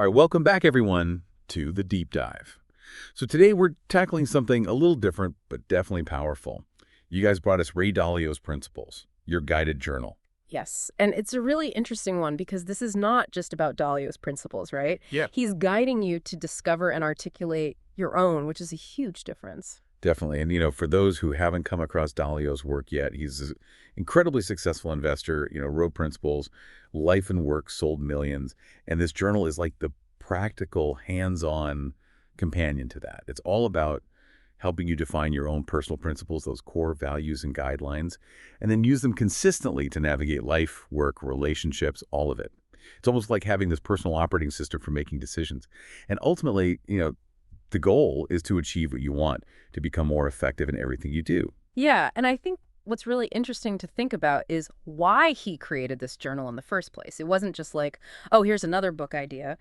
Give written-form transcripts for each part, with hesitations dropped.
All right, welcome back, everyone, to the deep dive. So today we're tackling something a little different, but definitely powerful. You guys brought us Ray Dalio's Principles, your guided journal. Yes, and it's a really interesting one because this is not just about Dalio's principles, right? Yeah. He's guiding you to discover and articulate your own, which is a huge difference. Definitely. And, for those who haven't come across Dalio's work yet, he's an incredibly successful investor, wrote Principles, Life and Work, sold millions. And this journal is like the practical, hands-on companion to that. It's all about helping you define your own personal principles, those core values and guidelines, and then use them consistently to navigate life, work, relationships, all of it. It's almost like having this personal operating system for making decisions. And ultimately, the goal is to achieve what you want, to become more effective in everything you do. Yeah, and I think what's really interesting to think about is why he created this journal in the first place. It wasn't just like, oh, here's another book idea.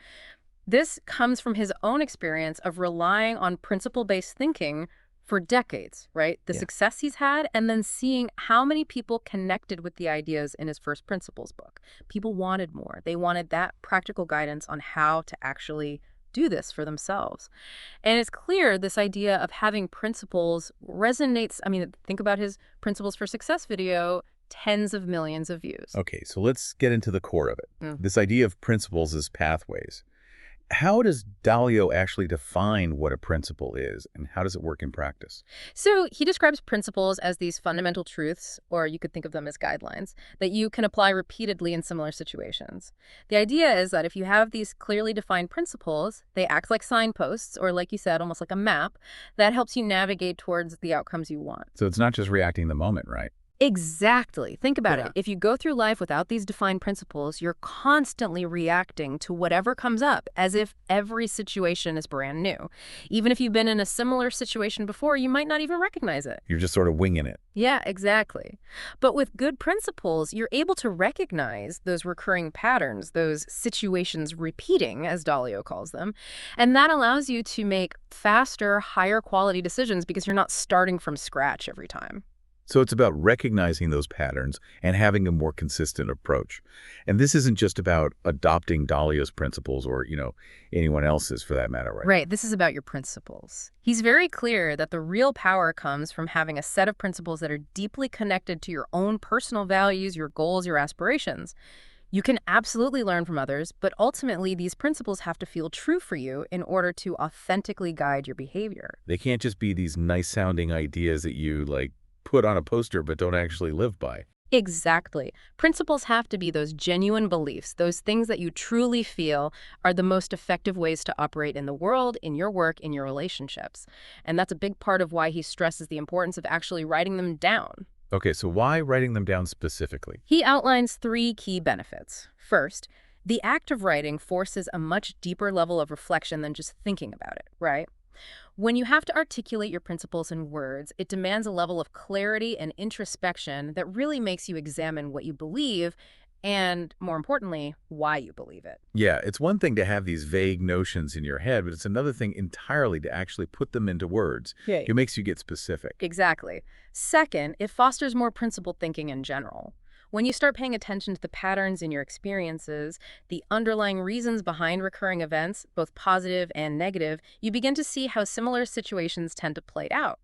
This comes from his own experience of relying on principle-based thinking for decades, right? The success he's had, and then seeing how many people connected with the ideas in his first Principles book. People wanted more. They wanted that practical guidance on how to actually do this for themselves. And it's clear this idea of having principles resonates. I mean, think about his Principles for Success video, tens of millions of views. Okay, so let's get into the core of it. Mm. This idea of principles as pathways. How does Dalio actually define what a principle is, and how does it work in practice? So he describes principles as these fundamental truths, or you could think of them as guidelines, that you can apply repeatedly in similar situations. The idea is that if you have these clearly defined principles, they act like signposts, or like you said, almost like a map, that helps you navigate towards the outcomes you want. So it's not just reacting in the moment, right? Exactly. Think about Yeah. it. If you go through life without these defined principles, you're constantly reacting to whatever comes up as if every situation is brand new. Even if you've been in a similar situation before, you might not even recognize it. You're just sort of winging it. Yeah, exactly. But with good principles, you're able to recognize those recurring patterns, those situations repeating, as Dalio calls them. And that allows you to make faster, higher quality decisions because you're not starting from scratch every time. So it's about recognizing those patterns and having a more consistent approach. And this isn't just about adopting Dalio's principles or, anyone else's for that matter, right? Right. This is about your principles. He's very clear that the real power comes from having a set of principles that are deeply connected to your own personal values, your goals, your aspirations. You can absolutely learn from others, but ultimately these principles have to feel true for you in order to authentically guide your behavior. They can't just be these nice-sounding ideas that you, put on a poster but don't actually live by. Exactly. Principles have to be those genuine beliefs, those things that you truly feel are the most effective ways to operate in the world, in your work, in your relationships. And that's a big part of why he stresses the importance of actually writing them down. Okay, so why writing them down specifically? He outlines 3 key benefits. First, the act of writing forces a much deeper level of reflection than just thinking about it, right? When you have to articulate your principles in words, it demands a level of clarity and introspection that really makes you examine what you believe and, more importantly, why you believe it. Yeah, it's one thing to have these vague notions in your head, but it's another thing entirely to actually put them into words. Yeah. It makes you get specific. Exactly. Second, it fosters more principled thinking in general. When you start paying attention to the patterns in your experiences, the underlying reasons behind recurring events, both positive and negative, you begin to see how similar situations tend to play out.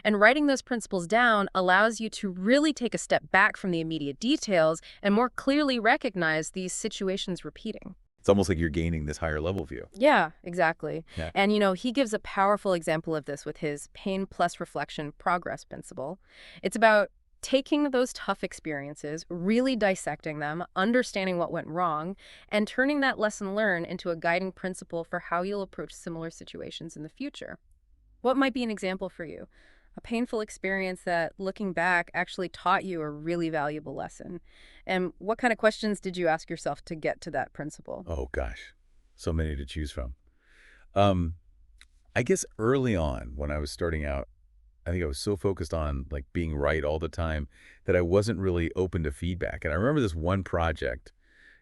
And writing those principles down allows you to really take a step back from the immediate details and more clearly recognize these situations repeating. It's almost like you're gaining this higher level view. Yeah, exactly. Yeah. And, he gives a powerful example of this with his pain plus reflection progress principle. It's about taking those tough experiences, really dissecting them, understanding what went wrong, and turning that lesson learned into a guiding principle for how you'll approach similar situations in the future. What might be an example for you? A painful experience that, looking back, actually taught you a really valuable lesson. And what kind of questions did you ask yourself to get to that principle? Oh, gosh. So many to choose from. I guess early on when I was starting out, I think I was so focused on being right all the time that I wasn't really open to feedback. And I remember this one project,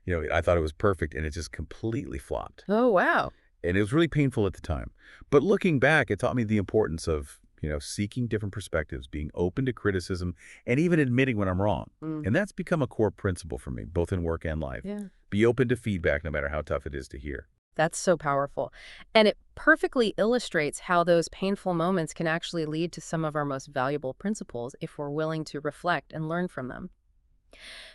I thought it was perfect and it just completely flopped. Oh, wow. And it was really painful at the time. But looking back, it taught me the importance of, seeking different perspectives, being open to criticism, and even admitting when I'm wrong. And that's become a core principle for me, both in work and life. Yeah. Be open to feedback no matter how tough it is to hear. That's so powerful. And it perfectly illustrates how those painful moments can actually lead to some of our most valuable principles if we're willing to reflect and learn from them.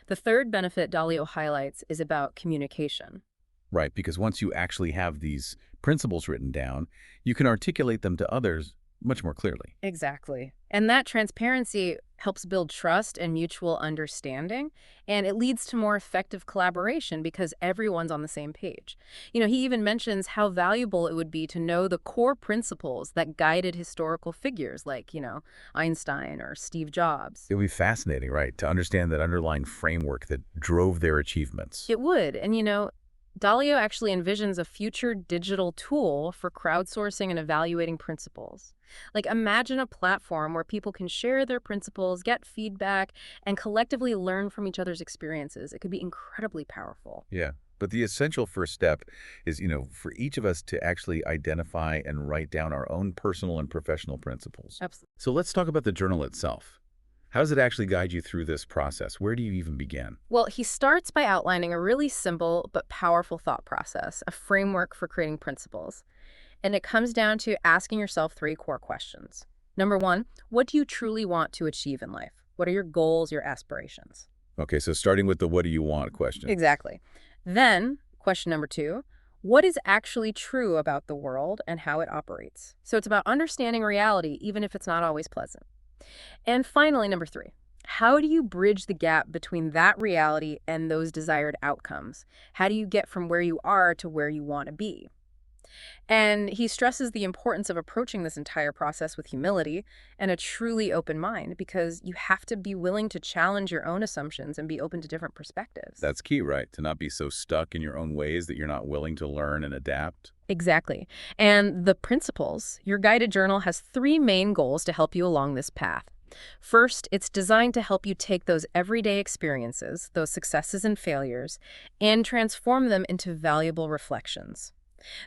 The third benefit Dalio highlights is about communication. Right, because once you actually have these principles written down, you can articulate them to others much more clearly. Exactly. And that transparency helps build trust and mutual understanding, and it leads to more effective collaboration because everyone's on the same page. He even mentions how valuable it would be to know the core principles that guided historical figures like, Einstein or Steve Jobs. It would be fascinating, right, to understand that underlying framework that drove their achievements. It would. And, Dalio actually envisions a future digital tool for crowdsourcing and evaluating principles. Like, imagine a platform where people can share their principles, get feedback, and collectively learn from each other's experiences. It could be incredibly powerful. Yeah. But the essential first step is, for each of us to actually identify and write down our own personal and professional principles. Absolutely. So let's talk about the journal itself. How does it actually guide you through this process? Where do you even begin? Well, he starts by outlining a really simple but powerful thought process, a framework for creating principles. And it comes down to asking yourself three core questions. Number one, what do you truly want to achieve in life? What are your goals, your aspirations? Okay, so starting with the what do you want question. Exactly. Then, question number two, what is actually true about the world and how it operates? So it's about understanding reality, even if it's not always pleasant. And finally, number three, how do you bridge the gap between that reality and those desired outcomes? How do you get from where you are to where you want to be? And he stresses the importance of approaching this entire process with humility and a truly open mind because you have to be willing to challenge your own assumptions and be open to different perspectives. That's key, right? To not be so stuck in your own ways that you're not willing to learn and adapt. Exactly. And the principles, your guided journal has three main goals to help you along this path. First, it's designed to help you take those everyday experiences, those successes and failures, and transform them into valuable reflections.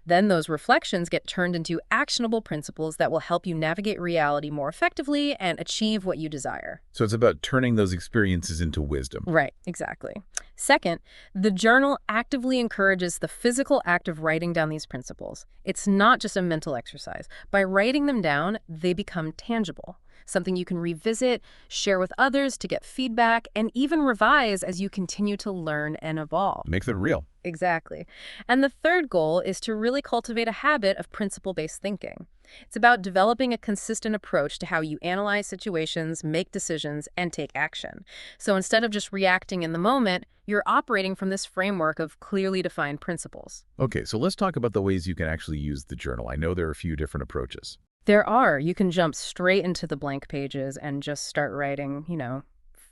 Then those reflections get turned into actionable principles that will help you navigate reality more effectively and achieve what you desire. So it's about turning those experiences into wisdom. Right, exactly. Second, the journal actively encourages the physical act of writing down these principles. It's not just a mental exercise. By writing them down, they become tangible, something you can revisit, share with others to get feedback, and even revise as you continue to learn and evolve. Makes it real. Exactly. And the third goal is to really cultivate a habit of principle-based thinking. It's about developing a consistent approach to how you analyze situations, make decisions, and take action. So instead of just reacting in the moment, you're operating from this framework of clearly defined principles. Okay, so let's talk about the ways you can actually use the journal. I know there are a few different approaches. There are. You can jump straight into the blank pages and just start writing,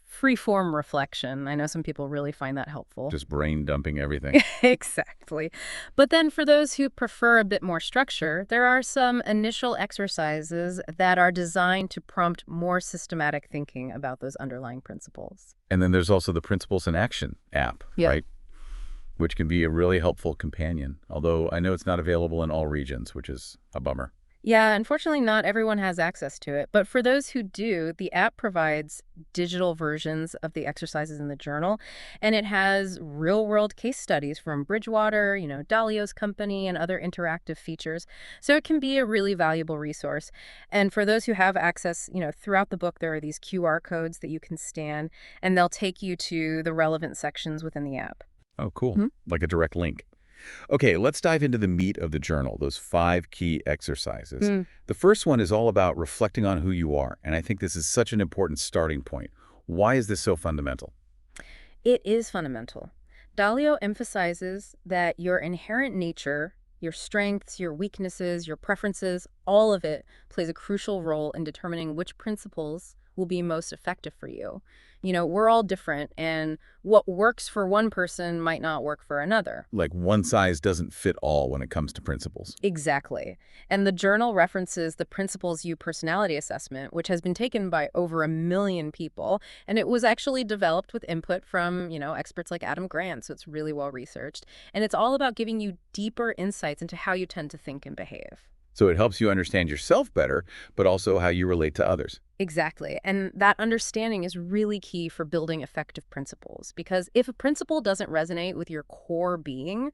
free-form reflection. I know some people really find that helpful. Just brain dumping everything. Exactly. But then for those who prefer a bit more structure, there are some initial exercises that are designed to prompt more systematic thinking about those underlying principles. And then there's also the Principles in Action app, Yeah. right? Which can be a really helpful companion, although I know it's not available in all regions, which is a bummer. Yeah, unfortunately, not everyone has access to it. But for those who do, the app provides digital versions of the exercises in the journal, and it has real-world case studies from Bridgewater, Dalio's company, and other interactive features. So it can be a really valuable resource. And for those who have access, throughout the book, there are these QR codes that you can scan, and they'll take you to the relevant sections within the app. Oh, cool. Hmm? Like a direct link. Okay, let's dive into the meat of the journal, those 5 key exercises. The first one is all about reflecting on who you are, and I think this is such an important starting point. Why is this so fundamental? It is fundamental. Dalio emphasizes that your inherent nature, your strengths, your weaknesses, your preferences, all of it plays a crucial role in determining which principles will be most effective for you. We're all different, and what works for one person might not work for another. Like one size doesn't fit all when it comes to principles. Exactly. And the journal references the Principles U personality assessment, which has been taken by over 1 million people, and it was actually developed with input from, experts like Adam Grant, so it's really well researched. And it's all about giving you deeper insights into how you tend to think and behave. So it helps you understand yourself better, but also how you relate to others. Exactly. And that understanding is really key for building effective principles. Because if a principle doesn't resonate with your core being,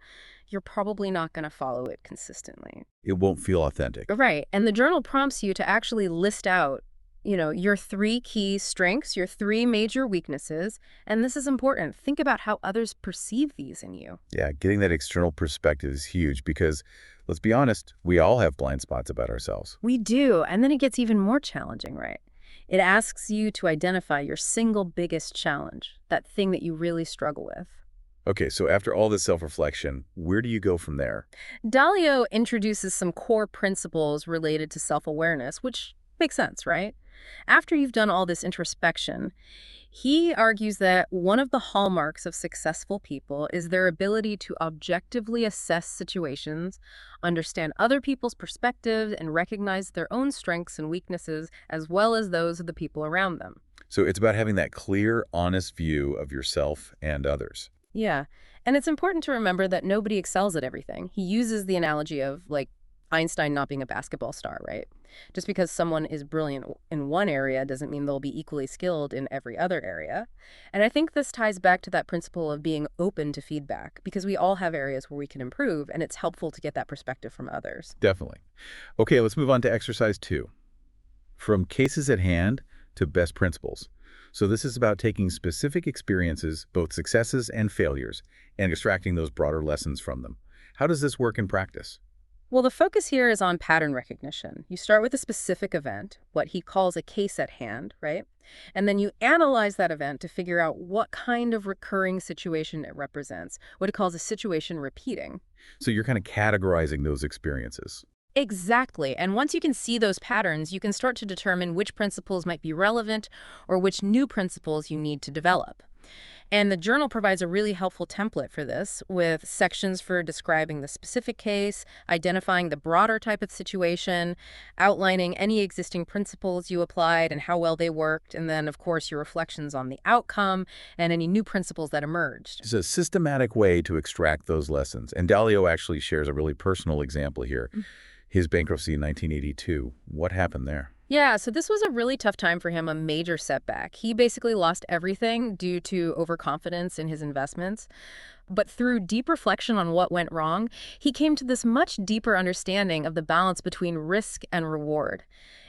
you're probably not going to follow it consistently. It won't feel authentic. Right. And the journal prompts you to actually list out, your 3 key strengths, your 3 major weaknesses. And this is important. Think about how others perceive these in you. Yeah, getting that external perspective is huge because, let's be honest, we all have blind spots about ourselves. We do. And then it gets even more challenging, right? It asks you to identify your single biggest challenge, that thing that you really struggle with. Okay, so after all this self-reflection, where do you go from there? Dalio introduces some core principles related to self-awareness, which makes sense, right? After you've done all this introspection, he argues that one of the hallmarks of successful people is their ability to objectively assess situations, understand other people's perspectives, and recognize their own strengths and weaknesses as well as those of the people around them. So it's about having that clear, honest view of yourself and others. Yeah. And it's important to remember that nobody excels at everything. He uses the analogy of, like, Einstein not being a basketball star, right? Just because someone is brilliant in one area doesn't mean they'll be equally skilled in every other area. And I think this ties back to that principle of being open to feedback, because we all have areas where we can improve, and it's helpful to get that perspective from others. Definitely. Okay, let's move on to exercise 2. From cases at hand to best principles. So this is about taking specific experiences, both successes and failures, and extracting those broader lessons from them. How does this work in practice? Well, the focus here is on pattern recognition. You start with a specific event, what he calls a case at hand, right? And then you analyze that event to figure out what kind of recurring situation it represents, what he calls a situation repeating. So you're kind of categorizing those experiences. Exactly. And once you can see those patterns, you can start to determine which principles might be relevant or which new principles you need to develop. And the journal provides a really helpful template for this, with sections for describing the specific case, identifying the broader type of situation, outlining any existing principles you applied and how well they worked, and then, of course, your reflections on the outcome and any new principles that emerged. It's a systematic way to extract those lessons. And Dalio actually shares a really personal example here. His bankruptcy in 1982. What happened there? Yeah, so this was a really tough time for him, a major setback. He basically lost everything due to overconfidence in his investments. But through deep reflection on what went wrong, he came to this much deeper understanding of the balance between risk and reward.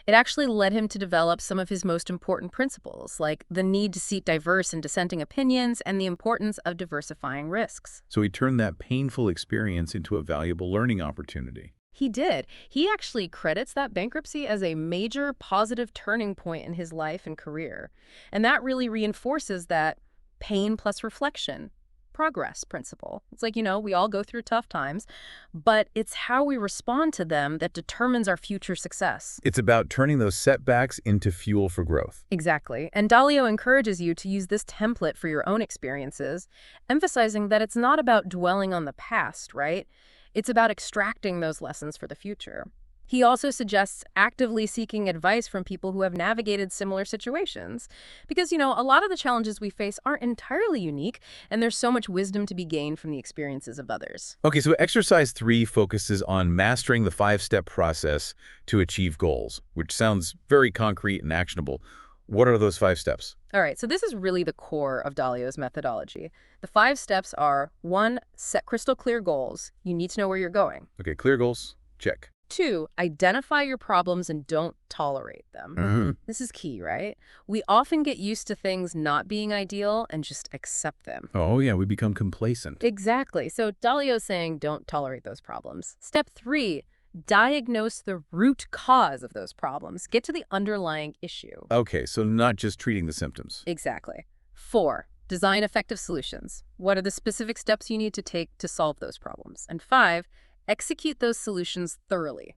It actually led him to develop some of his most important principles, like the need to seek diverse and dissenting opinions and the importance of diversifying risks. So he turned that painful experience into a valuable learning opportunity. He did. He actually credits that bankruptcy as a major positive turning point in his life and career. And that really reinforces that pain plus reflection, progress principle. It's like, we all go through tough times, but it's how we respond to them that determines our future success. It's about turning those setbacks into fuel for growth. Exactly. And Dalio encourages you to use this template for your own experiences, emphasizing that it's not about dwelling on the past, right? It's about extracting those lessons for the future. He also suggests actively seeking advice from people who have navigated similar situations. Because, a lot of the challenges we face aren't entirely unique, and there's so much wisdom to be gained from the experiences of others. Okay, so exercise 3 focuses on mastering the 5-step process to achieve goals, which sounds very concrete and actionable. What are those 5 steps? All right, so this is really the core of Dalio's methodology. The 5 steps are: 1, set crystal clear goals. You need to know where you're going. Okay, clear goals, check. 2, identify your problems and don't tolerate them. This is key, right? We often get used to things not being ideal and just accept them. Oh yeah, we become complacent. Exactly. So Dalio's saying don't tolerate those problems. Step 3, diagnose the root cause of those problems. Get to the underlying issue. Okay, so not just treating the symptoms. Exactly. 4, design effective solutions. What are the specific steps you need to take to solve those problems? And 5, execute those solutions thoroughly.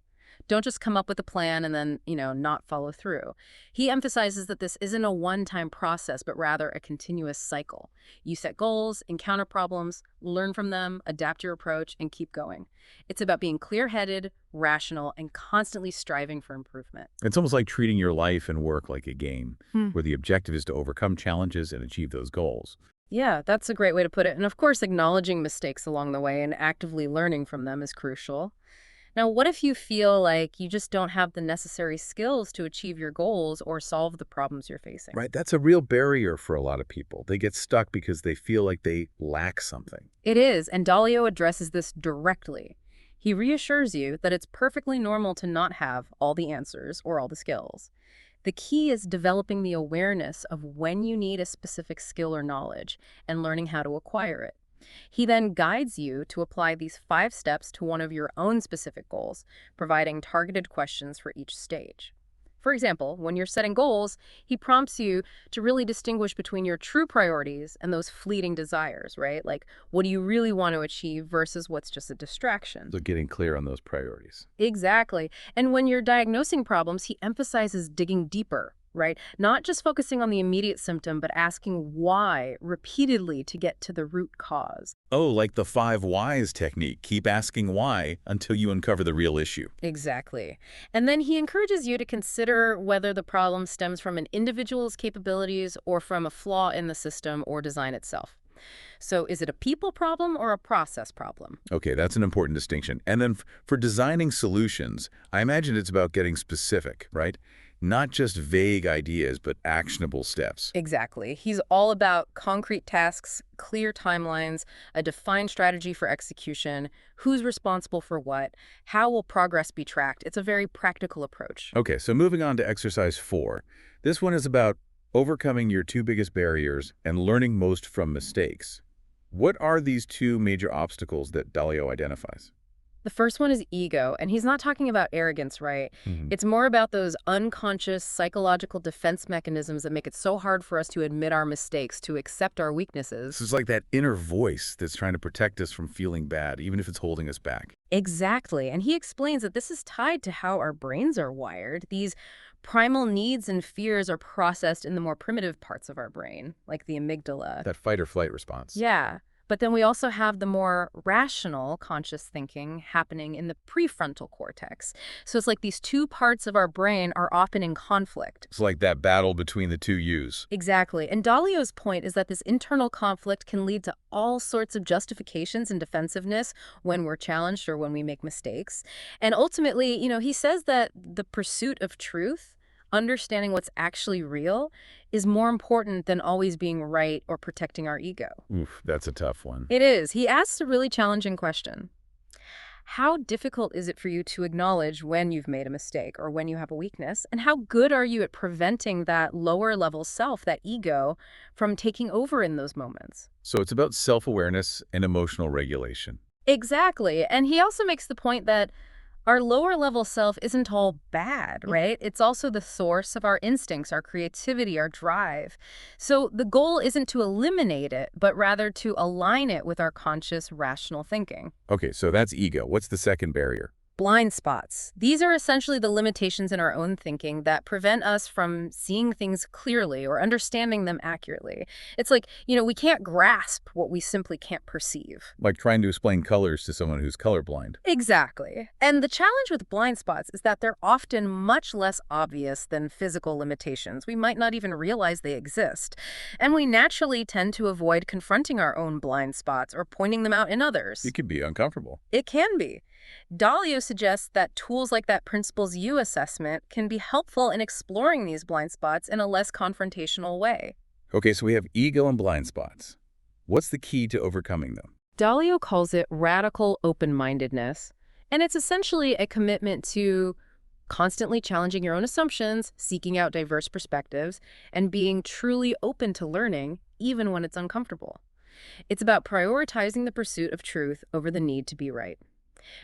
Don't just come up with a plan and then, not follow through. He emphasizes that this isn't a one-time process, but rather a continuous cycle. You set goals, encounter problems, learn from them, adapt your approach, and keep going. It's about being clear-headed, rational, and constantly striving for improvement. It's almost like treating your life and work like a game, where the objective is to overcome challenges and achieve those goals. Yeah, that's a great way to put it. And of course, acknowledging mistakes along the way and actively learning from them is crucial. Now, what if you feel like you just don't have the necessary skills to achieve your goals or solve the problems you're facing? Right, that's a real barrier for a lot of people. They get stuck because they feel like they lack something. It is, and Dalio addresses this directly. He reassures you that it's perfectly normal to not have all the answers or all the skills. The key is developing the awareness of when you need a specific skill or knowledge and learning how to acquire it. He then guides you to apply these 5 steps to one of your own specific goals, providing targeted questions for each stage. For example, when you're setting goals, he prompts you to really distinguish between your true priorities and those fleeting desires, right? Like, what do you really want to achieve versus what's just a distraction? So getting clear on those priorities. Exactly. And when you're diagnosing problems, he emphasizes digging deeper, right? Not just focusing on the immediate symptom, but asking why repeatedly to get to the root cause. Oh, like the 5 whys technique. Keep asking why until you uncover the real issue. Exactly. And then he encourages you to consider whether the problem stems from an individual's capabilities or from a flaw in the system or design itself. So is it a people problem or a process problem? Okay, that's an important distinction. And then for designing solutions, I imagine it's about getting specific, right? Not just vague ideas, but actionable steps. Exactly. He's all about concrete tasks, clear timelines, a defined strategy for execution, who's responsible for what, how will progress be tracked. It's a very practical approach. Okay, so moving on to exercise 4. This one is about overcoming your 2 biggest barriers and learning most from mistakes. What are these 2 major obstacles that Dalio identifies? The first one is ego, and he's not talking about arrogance, right? Mhm. It's more about those unconscious psychological defense mechanisms that make it so hard for us to admit our mistakes, to accept our weaknesses. This is like that inner voice that's trying to protect us from feeling bad, even if it's holding us back. Exactly, and he explains that this is tied to how our brains are wired. These primal needs and fears are processed in the more primitive parts of our brain, like the amygdala. That fight or flight response. Yeah. But then we also have the more rational conscious thinking happening in the prefrontal cortex. So it's like these 2 parts of our brain are often in conflict. It's like that battle between the 2 yous. Exactly. And Dalio's point is that this internal conflict can lead to all sorts of justifications and defensiveness when we're challenged or when we make mistakes. And ultimately, he says that the pursuit of truth, understanding what's actually real, is more important than always being right or protecting our ego. Oof, that's a tough one. It is. He asks a really challenging question. How difficult is it for you to acknowledge when you've made a mistake or when you have a weakness? And how good are you at preventing that lower level self, that ego, from taking over in those moments? So it's about self-awareness and emotional regulation. Exactly. And he also makes the point that our lower level self isn't all bad, right? It's also the source of our instincts, our creativity, our drive. So the goal isn't to eliminate it, but rather to align it with our conscious, rational thinking. Okay, so that's ego. What's the second barrier? Blind spots. These are essentially the limitations in our own thinking that prevent us from seeing things clearly or understanding them accurately. It's like, we can't grasp what we simply can't perceive. Like trying to explain colors to someone who's colorblind. Exactly. And the challenge with blind spots is that they're often much less obvious than physical limitations. We might not even realize they exist. And we naturally tend to avoid confronting our own blind spots or pointing them out in others. It could be uncomfortable. It can be. Dalio suggests that tools like that Principles U assessment can be helpful in exploring these blind spots in a less confrontational way. Okay, so we have ego and blind spots. What's the key to overcoming them? Dalio calls it radical open-mindedness, and it's essentially a commitment to constantly challenging your own assumptions, seeking out diverse perspectives, and being truly open to learning, even when it's uncomfortable. It's about prioritizing the pursuit of truth over the need to be right.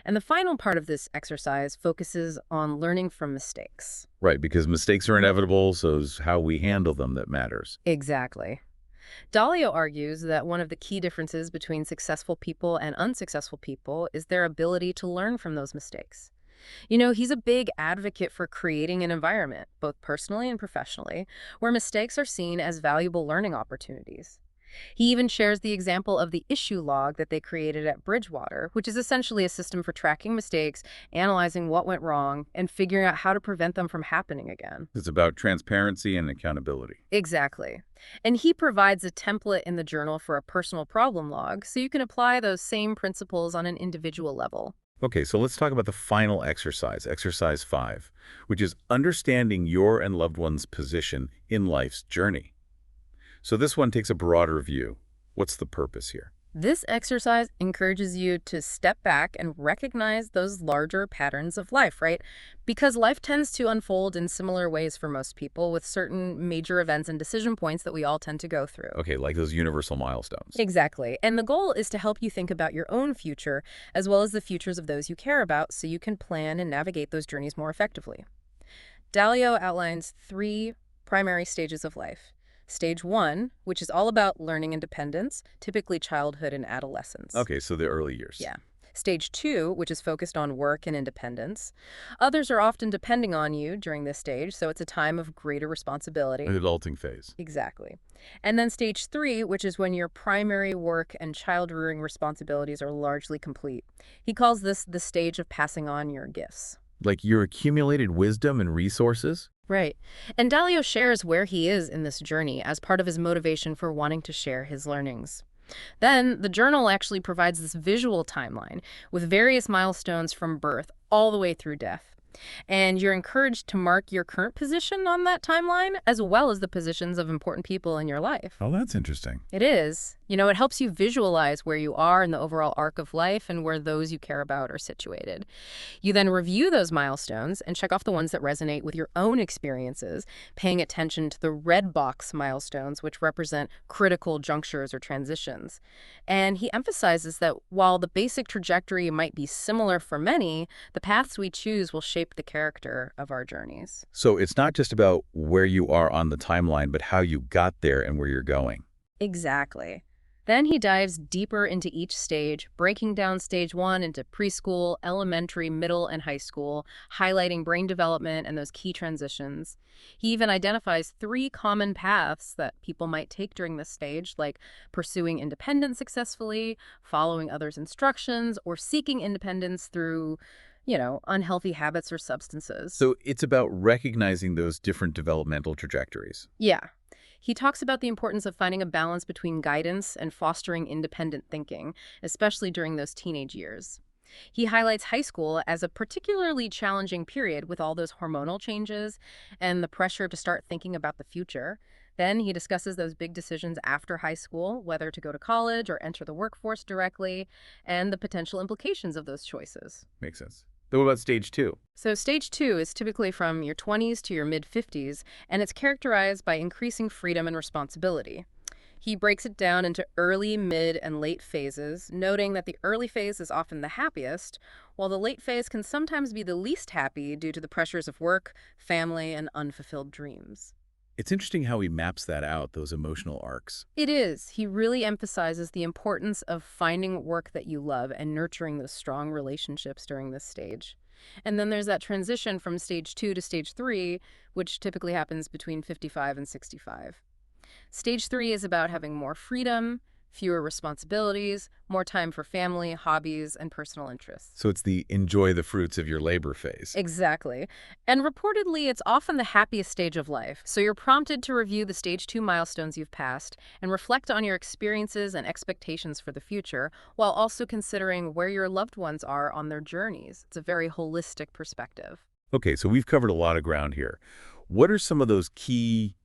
And the final part of this exercise focuses on learning from mistakes. Right, because mistakes are inevitable, so it's how we handle them that matters. Exactly. Dalio argues that one of the key differences between successful people and unsuccessful people is their ability to learn from those mistakes. He's a big advocate for creating an environment, both personally and professionally, where mistakes are seen as valuable learning opportunities. He even shares the example of the issue log that they created at Bridgewater, which is essentially a system for tracking mistakes, analyzing what went wrong, and figuring out how to prevent them from happening again. It's about transparency and accountability. Exactly. And he provides a template in the journal for a personal problem log, so you can apply those same principles on an individual level. Okay, so let's talk about the final exercise, exercise 5, which is understanding your and loved one's position in life's journey. So this one takes a broader view. What's the purpose here? This exercise encourages you to step back and recognize those larger patterns of life, right? Because life tends to unfold in similar ways for most people, with certain major events and decision points that we all tend to go through. Okay, like those universal milestones. Exactly. And the goal is to help you think about your own future, as well as the futures of those you care about, so you can plan and navigate those journeys more effectively. Dalio outlines 3 primary stages of life. Stage 1, which is all about learning independence, typically childhood and adolescence. Okay, so the early years. Yeah. Stage 2, which is focused on work and independence. Others are often depending on you during this stage, so it's a time of greater responsibility. The adulting phase. Exactly. And then stage 3, which is when your primary work and child-rearing responsibilities are largely complete. He calls this the stage of passing on your gifts. Like your accumulated wisdom and resources? Right. And Dalio shares where he is in this journey as part of his motivation for wanting to share his learnings. Then, the journal actually provides this visual timeline with various milestones from birth all the way through death. And you're encouraged to mark your current position on that timeline, as well as the positions of important people in your life. Oh, that's interesting. It is. It helps you visualize where you are in the overall arc of life and where those you care about are situated. You then review those milestones and check off the ones that resonate with your own experiences, paying attention to the red box milestones, which represent critical junctures or transitions. And he emphasizes that while the basic trajectory might be similar for many, the paths we choose will shape the character of our journeys. So it's not just about where you are on the timeline, but how you got there and where you're going. Exactly. Then he dives deeper into each stage, breaking down stage 1 into preschool, elementary, middle, and high school, highlighting brain development and those key transitions. He even identifies 3 common paths that people might take during this stage, like pursuing independence successfully, following others' instructions, or seeking independence through, unhealthy habits or substances. So it's about recognizing those different developmental trajectories. Yeah. He talks about the importance of finding a balance between guidance and fostering independent thinking, especially during those teenage years. He highlights high school as a particularly challenging period with all those hormonal changes and the pressure to start thinking about the future. Then he discusses those big decisions after high school, whether to go to college or enter the workforce directly, and the potential implications of those choices. Makes sense. Then what about stage 2? So stage 2 is typically from your 20s to your mid-50s, and it's characterized by increasing freedom and responsibility. He breaks it down into early, mid, and late phases, noting that the early phase is often the happiest, while the late phase can sometimes be the least happy due to the pressures of work, family, and unfulfilled dreams. It's interesting how he maps that out, those emotional arcs. It is. He really emphasizes the importance of finding work that you love and nurturing those strong relationships during this stage. And then there's that transition from stage 2 to stage 3, which typically happens between 55 and 65. Stage 3 is about having more freedom, fewer responsibilities, more time for family, hobbies, and personal interests. So it's the enjoy the fruits of your labor phase. Exactly. And reportedly, it's often the happiest stage of life. So you're prompted to review the stage 2 milestones you've passed and reflect on your experiences and expectations for the future, while also considering where your loved ones are on their journeys. It's a very holistic perspective. Okay, so we've covered a lot of ground here. What are some of those key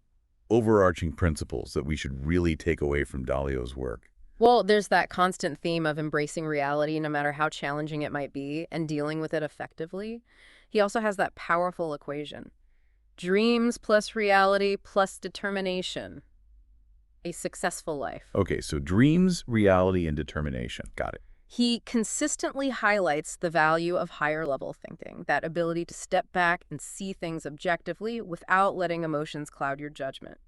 overarching principles that we should really take away from Dalio's work? Well, there's that constant theme of embracing reality, no matter how challenging it might be, and dealing with it effectively. He also has that powerful equation: dreams plus reality plus determination. A successful life. Okay, so dreams, reality, and determination. Got it. He consistently highlights the value of higher-level thinking, that ability to step back and see things objectively without letting emotions cloud your judgment.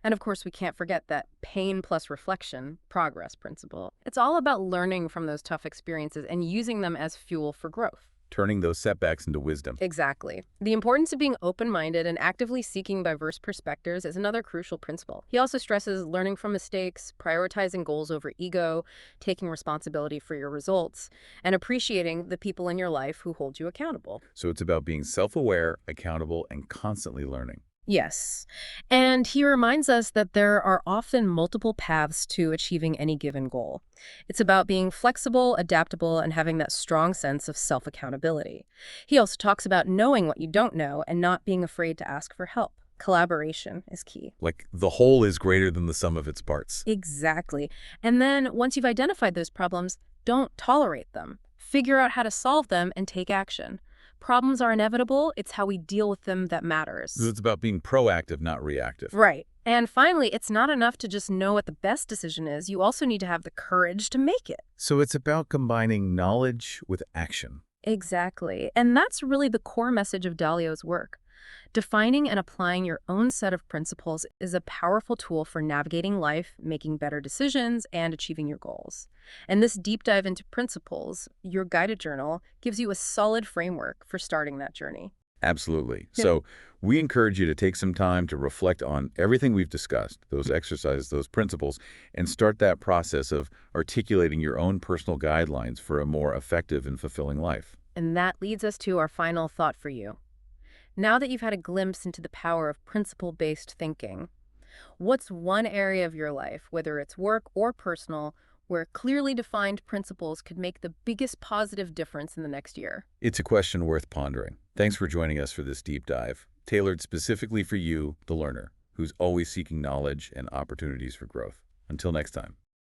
And of course, we can't forget that pain plus reflection, progress principle. It's all about learning from those tough experiences and using them as fuel for growth. Turning those setbacks into wisdom. Exactly. The importance of being open-minded and actively seeking diverse perspectives is another crucial principle. He also stresses learning from mistakes, prioritizing goals over ego, taking responsibility for your results, and appreciating the people in your life who hold you accountable. So it's about being self-aware, accountable, and constantly learning. Yes. And he reminds us that there are often multiple paths to achieving any given goal. It's about being flexible, adaptable, and having that strong sense of self-accountability. He also talks about knowing what you don't know and not being afraid to ask for help. Collaboration is key. Like the whole is greater than the sum of its parts. Exactly. And then once you've identified those problems, don't tolerate them. Figure out how to solve them and take action. Problems are inevitable. It's how we deal with them that matters. It's about being proactive, not reactive. Right. And finally, it's not enough to just know what the best decision is. You also need to have the courage to make it. So it's about combining knowledge with action. Exactly. And that's really the core message of Dalio's work. Defining and applying your own set of principles is a powerful tool for navigating life, making better decisions, and achieving your goals. And this deep dive into principles, your guided journal, gives you a solid framework for starting that journey. Absolutely. Yeah. So we encourage you to take some time to reflect on everything we've discussed, those exercises, those principles, and start that process of articulating your own personal guidelines for a more effective and fulfilling life. And that leads us to our final thought for you. Now that you've had a glimpse into the power of principle-based thinking, what's one area of your life, whether it's work or personal, where clearly defined principles could make the biggest positive difference in the next year? It's a question worth pondering. Thanks for joining us for this deep dive, tailored specifically for you, the learner, who's always seeking knowledge and opportunities for growth. Until next time.